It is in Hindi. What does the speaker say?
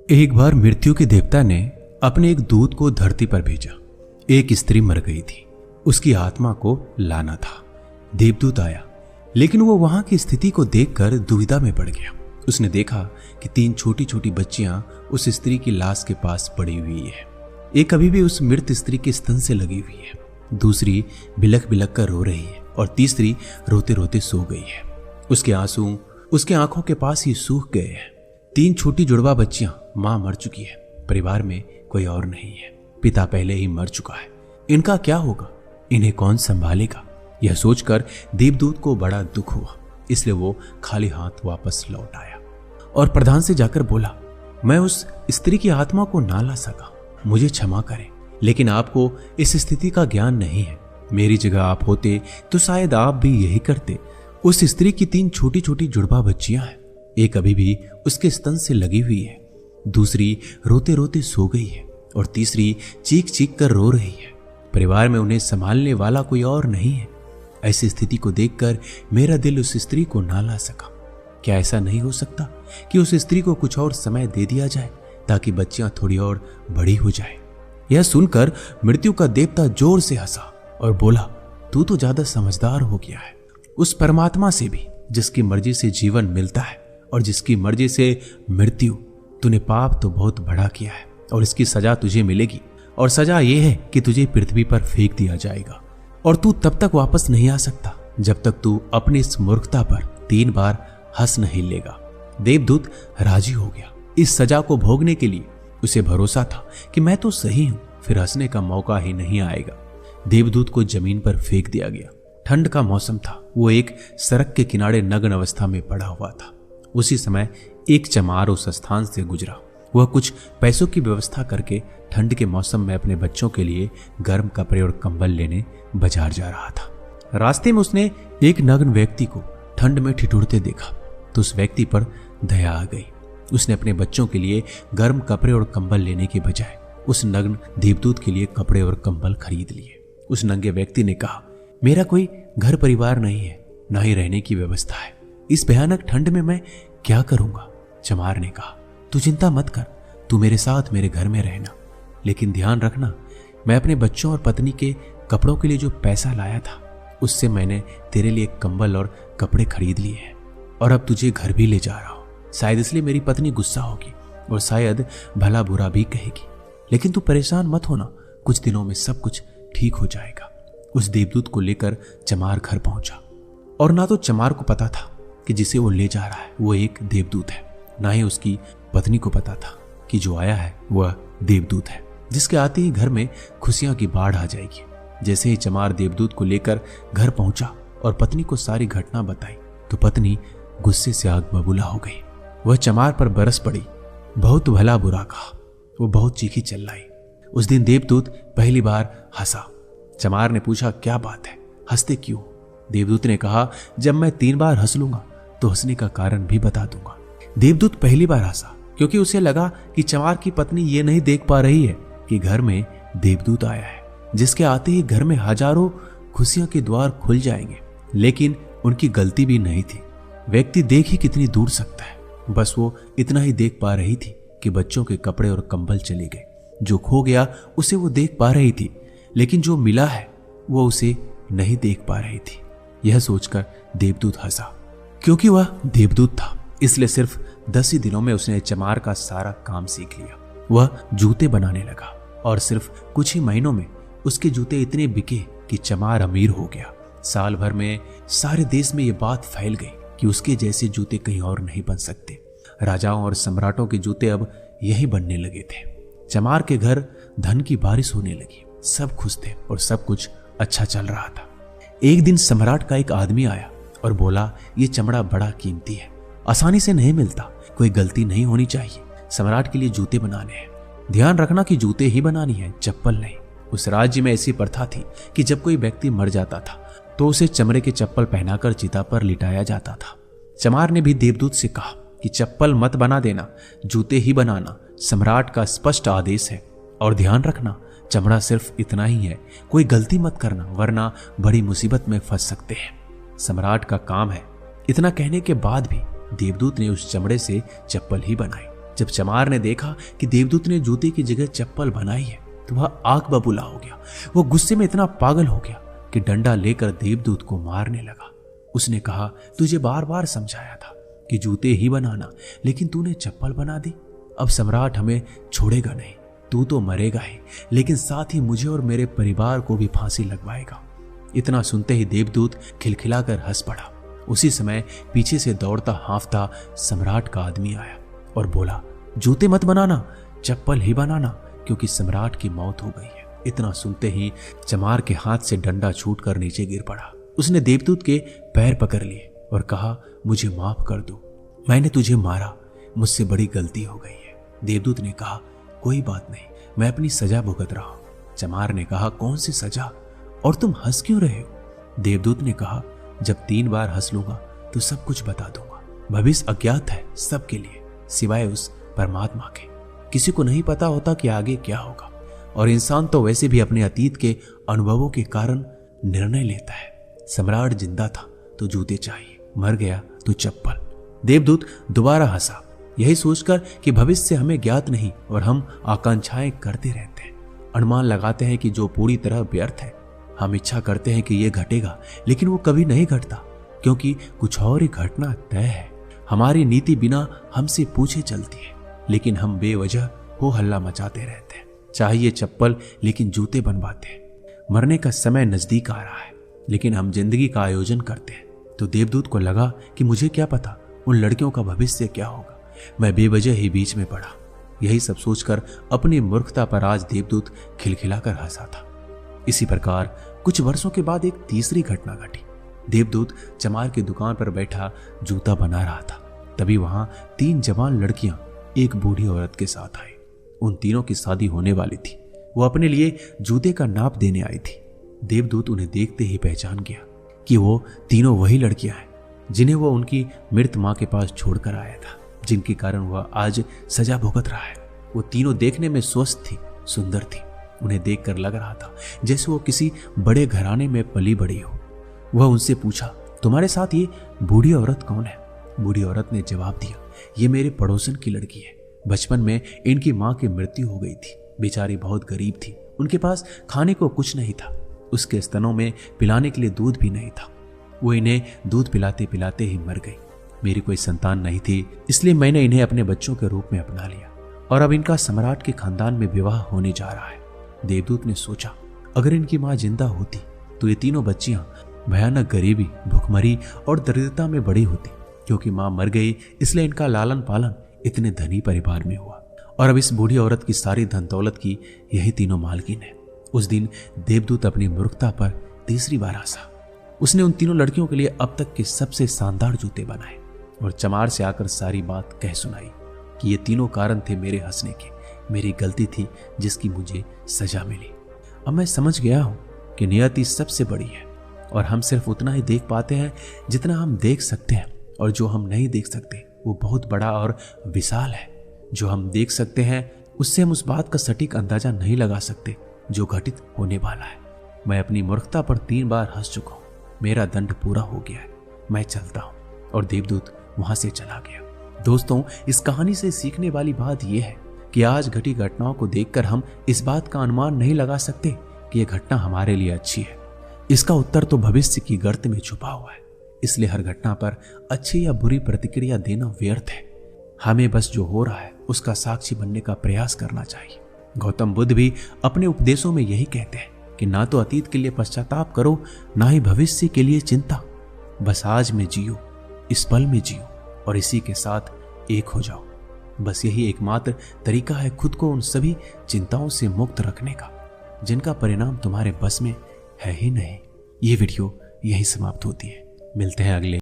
एक बार मृत्यु के देवता ने अपने एक दूत को धरती पर भेजा। एक स्त्री मर गई थी, उसकी आत्मा को लाना था। देवदूत आया, लेकिन वो वहां की स्थिति को देखकर दुविधा में पड़ गया। उसने देखा कि 3 छोटी छोटी बच्चियां उस स्त्री की लाश के पास पड़ी हुई है। एक अभी भी उस मृत स्त्री के स्तन से लगी हुई है, दूसरी बिलख बिलख कर रो रही है और तीसरी रोते रोते सो गई है। उसके आंसू उसके आंखों के पास ही सूख गए हैं। 3 छोटी जुड़वा बच्चियां, मां मर चुकी है, परिवार में कोई और नहीं है, पिता पहले ही मर चुका है। इनका क्या होगा? इन्हें कौन संभालेगा? यह सोचकर देवदूत को बड़ा दुख हुआ, इसलिए वो खाली हाथ वापस लौट आया और प्रधान से जाकर बोला, मैं उस स्त्री की आत्मा को ना ला सका, मुझे क्षमा करें। लेकिन आपको इस स्थिति का ज्ञान नहीं है। मेरी जगह आप होते तो शायद आप भी यही करते। उस स्त्री की 3 छोटी छोटी जुड़वा बच्चियां हैं, एक अभी भी उसके स्तन से लगी हुई है, दूसरी रोते रोते सो गई है और तीसरी चीख चीख कर रो रही है। परिवार में उन्हें संभालने वाला कोई और नहीं है। ऐसी स्थिति को देखकर मेरा दिल उस स्त्री को ना ला सका। क्या ऐसा नहीं हो सकता कि उस स्त्री को कुछ और समय दे दिया जाए ताकि बच्चियां थोड़ी और बड़ी हो जाए? यह सुनकर मृत्यु का देवता जोर से हंसा और बोला, तू तो ज्यादा समझदार हो गया है। उस परमात्मा से भी, जिसकी मर्जी से जीवन मिलता है और जिसकी मर्जी से मृत्यु, तूने पाप तो बहुत बड़ा किया है और इसकी सजा तुझे मिलेगी। और सजा यह है कि तुझे पृथ्वी पर फेंक दिया जाएगा और तू तब तक वापस नहीं आ सकता जब तक तू अपनी इस मूर्खता पर 3 बार हंस नहीं लेगा। देवदूत राजी हो गया। इस सजा को भोगने के लिए उसे भरोसा था कि मैं तो सही हूं, फिर हंसने का मौका ही नहीं आएगा। देवदूत को जमीन पर फेंक दिया गया। ठंड का मौसम था। वो एक सड़क के किनारे नग्न अवस्था में पड़ा हुआ था। उसी समय एक चमार उस स्थान से गुजरा। वह कुछ पैसों की व्यवस्था करके ठंड के मौसम में अपने बच्चों के लिए गर्म कपड़े और कंबल लेने बाजार जा रहा था। रास्ते में उसने एक नग्न व्यक्ति को ठंड में ठिठुरते देखा तो उस व्यक्ति पर दया आ गई। उसने अपने बच्चों के लिए गर्म कपड़े और कंबल लेने के बजाय उस नग्न देवदूत के लिए कपड़े और कंबल खरीद लिए। उस नंगे व्यक्ति ने कहा, मेरा कोई घर परिवार नहीं है, ना ही रहने की व्यवस्था है। इस भयानक ठंड में मैं क्या करूंगा? चमार ने कहा, तू चिंता मत कर, तू मेरे साथ मेरे घर में रहना, लेकिन ध्यान रखना, मैं अपने बच्चों और पत्नी के कपड़ों के लिए जो पैसा लाया था उससे मैंने तेरे लिए कंबल और कपड़े खरीद लिए हैं और अब तुझे घर भी ले जा रहा हूं। शायद इसलिए मेरी पत्नी गुस्सा होगी और शायद भला बुरा भी कहेगी, लेकिन तू परेशान मत होना, कुछ दिनों में सब कुछ ठीक हो जाएगा। उस देवदूत को लेकर चमार घर पहुंचा और ना तो चमार को पता था कि जिसे वो ले जा रहा है वो एक देवदूत है, ना ही उसकी पत्नी को पता था कि जो आया है वह देवदूत है, जिसके आते ही घर में खुशियां की बाढ़ आ जाएगी। जैसे ही चमार देवदूत को लेकर घर पहुंचा और पत्नी को सारी घटना बताई तो पत्नी गुस्से से आग बबूला हो गई। वह चमार पर बरस पड़ी, बहुत भला बुरा कहा, वो बहुत चीखी चिल्लाई। उस दिन देवदूत पहली बार हंसा। चमार ने पूछा, क्या बात है, हंसते क्यों? देवदूत ने कहा, जब मैं 3 बार हंस लूंगा तो हंसने का कारण भी बता दूंगा। देवदूत पहली बार हंसा क्योंकि उसे लगा कि चमार की पत्नी ये नहीं देख पा रही है कि घर में देवदूत आया है, जिसके आते ही घर में हजारों खुशियों के द्वार खुल जाएंगे। लेकिन उनकी गलती भी नहीं थी। व्यक्ति देख ही कितनी दूर सकता है, बस वो इतना ही देख पा रही थी कि बच्चों के कपड़े और कंबल चले गए। जो खो गया उसे वो देख पा रही थी, लेकिन जो मिला है वो उसे नहीं देख पा रही थी। यह सोचकर देवदूत हंसा। क्योंकि वह देवदूत था इसलिए सिर्फ 10 ही दिनों में उसने चमार का सारा काम सीख लिया। वह जूते बनाने लगा और सिर्फ कुछ ही महीनों में उसके जूते इतने बिके कि चमार अमीर हो गया। साल भर में सारे देश में यह बात फैल गई कि उसके जैसे जूते कहीं और नहीं बन सकते। राजाओं और सम्राटों के जूते अब यही बनने लगे थे। चमार के घर धन की बारिश होने लगी। सब खुश थे और सब कुछ अच्छा चल रहा था। एक दिन सम्राट का एक आदमी आया और बोला, ये चमड़ा बड़ा कीमती है, आसानी से नहीं मिलता, कोई गलती नहीं होनी चाहिए। सम्राट के लिए जूते बनाने हैं, ध्यान रखना कि जूते ही बनानी है, चप्पल नहीं। उस राज्य में ऐसी प्रथा थी कि जब कोई व्यक्ति मर जाता था तो उसे चमड़े के चप्पल पहनाकर चिता पर लिटाया जाता था। चमार ने भी देवदूत से कहा कि चप्पल मत बना देना, जूते ही बनाना, सम्राट का स्पष्ट आदेश है। और ध्यान रखना, चमड़ा सिर्फ इतना ही है, कोई गलती मत करना वरना बड़ी मुसीबत में फंस सकते हैं। सम्राट का काम है। इतना कहने के बाद भी देवदूत ने उस चमड़े से चप्पल ही बनाई। जब चमार ने देखा कि देवदूत ने जूते की जगह चप्पल बनाई है तो वह आग बबूला हो गया। वो गुस्से में इतना पागल हो गया कि डंडा लेकर देवदूत को मारने लगा। उसने कहा, तुझे बार बार समझाया था कि जूते ही बनाना, लेकिन तूने चप्पल बना दी। अब सम्राट हमें छोड़ेगा नहीं, तू तो मरेगा ही, लेकिन साथ ही मुझे और मेरे परिवार को भी फांसी लगवाएगा। इतना सुनते ही देवदूत खिलखिलाकर हंस पड़ा। उसी समय पीछे से दौड़ता हांफता सम्राट का आदमी आया और बोला, जूते मत बनाना, चप्पल ही बनाना, क्योंकि सम्राट की मौत हो गई है। इतना सुनते ही चमार के हाथ से डंडा छूटकर नीचे गिर पड़ा। उसने देवदूत के पैर पकड़ लिए और कहा, मुझे माफ कर दो, मैंने तुझे मारा, मुझसे बड़ी गलती हो गई है। देवदूत ने कहा, कोई बात नहीं, मैं अपनी सजा भुगत रहा हूं। चमार ने कहा, कौन सी सजा, और तुम हंस क्यों रहे हो? देवदूत ने कहा, जब 3 बार हंस लूंगा तो सब कुछ बता दूंगा। भविष्य अज्ञात है सबके लिए, सिवाय उस परमात्मा के। किसी को नहीं पता होता कि आगे क्या होगा, और इंसान तो वैसे भी अपने अतीत के अनुभवों के कारण निर्णय लेता है। सम्राट जिंदा था तो जूते चाहिए, मर गया तो चप्पल। देवदूत दोबारा हंसा, यही सोचकर कि भविष्य हमें ज्ञात नहीं और हम आकांक्षाएं करते रहते हैं, अनुमान लगाते हैं कि जो पूरी तरह व्यर्थ है। हम इच्छा करते हैं कि यह घटेगा, लेकिन वो कभी नहीं घटता, क्योंकि कुछ और ही घटना तय है। हमारी नीति बिना हमसे पूछे चलती है, लेकिन हम बेवजह हो हल्ला मचाते रहते हैं। चाहिए चप्पल, लेकिन जूते बनवाते हैं। मरने का समय नजदीक आ रहा है, लेकिन हम जिंदगी का आयोजन करते हैं। तो देवदूत को लगा कि मुझे क्या पता उन लड़कियों का भविष्य क्या होगा, मैं बेवजह ही बीच में पड़ा। यही सब सोचकर अपनी मूर्खता पर आज देवदूत खिलखिलाकर हंसा था। इसी प्रकार कुछ वर्षों के बाद एक तीसरी घटना घटी। देवदूत चमार की दुकान पर बैठा जूता बना रहा था। तभी वहां 3 जवान लड़कियां एक बूढ़ी औरत के साथ आई। उन तीनों की शादी होने वाली थी। वो अपने लिए जूते का नाप देने आई थी। देवदूत उन्हें देखते ही पहचान गया कि वो तीनों वही लड़कियां हैं जिन्हें वो उनकी मृत मां के पास छोड़कर आया था, जिनके कारण वह आज सजा भुगत रहा है। वो तीनों देखने में स्वस्थ थी, सुंदर थी। उन्हें देखकर लग रहा था जैसे वो किसी बड़े घराने में पली बड़ी हो। वह उनसे पूछा, तुम्हारे साथ ये बूढ़ी औरत कौन है? बूढ़ी औरत ने जवाब दिया, ये मेरे पड़ोसन की लड़की है। बचपन में इनकी मां की मृत्यु हो गई थी। बेचारी बहुत गरीब थी, उनके पास खाने को कुछ नहीं था। उसके स्तनों में पिलाने के लिए दूध भी नहीं था। वो इन्हें दूध पिलाते पिलाते ही मर गई। मेरी कोई संतान नहीं थी, इसलिए मैंने इन्हें अपने बच्चों के रूप में अपना लिया, और अब इनका सम्राट के खानदान में विवाह होने जा रहा है। देवदूत ने सोचा, अगर इनकी मां जिंदा होती तो ये तीनों बच्चियां भयानक गरीबी, भुखमरी और दरिद्रता में बड़ी होती। क्योंकि मां मर गई, इसलिए इनका लालन पालन इतने धनी परिवार में हुआ, और अब इस बूढ़ी औरत की सारी धन दौलत की यही तीनों मालकिन है। उस दिन देवदूत अपनी मूर्खता पर तीसरी बार हंसा। उसने उन तीनों लड़कियों के लिए अब तक के सबसे शानदार जूते बनाए और चमार से आकर सारी बात कह सुनाई कि ये तीनों कारण थे मेरे हंसने के। मेरी गलती थी जिसकी मुझे सजा मिली। अब मैं समझ गया हूं कि नियति सबसे बड़ी है, और हम सिर्फ उतना ही देख पाते हैं जितना हम देख सकते हैं, और जो हम नहीं देख सकते वो बहुत बड़ा और विशाल है। जो हम देख सकते हैं उससे हम उस बात का सटीक अंदाजा नहीं लगा सकते जो घटित होने वाला है। मैं अपनी मूर्खता पर 3 बार हंस चुका हूं। मेरा दंड पूरा हो गया है, मैं चलता हूं। और देवदूत वहां से चला गया। दोस्तों, इस कहानी से सीखने वाली बात यह है कि आज घटी घटनाओं को देखकर हम इस बात का अनुमान नहीं लगा सकते कि यह घटना हमारे लिए अच्छी है। इसका उत्तर तो भविष्य की गर्त में छुपा हुआ है। इसलिए हर घटना पर अच्छी या बुरी प्रतिक्रिया देना व्यर्थ है। हमें बस जो हो रहा है उसका साक्षी बनने का प्रयास करना चाहिए। गौतम बुद्ध भी अपने उपदेशों में यही कहते हैं कि ना तो अतीत के लिए पश्चाताप करो, ना ही भविष्य के लिए चिंता। बस आज में जियो, इस पल में जियो, और इसी के साथ एक हो जाओ। बस यही एकमात्र तरीका है खुद को उन सभी चिंताओं से मुक्त रखने का जिनका परिणाम तुम्हारे बस में है ही नहीं। ये वीडियो यही समाप्त होती है। मिलते हैं अगले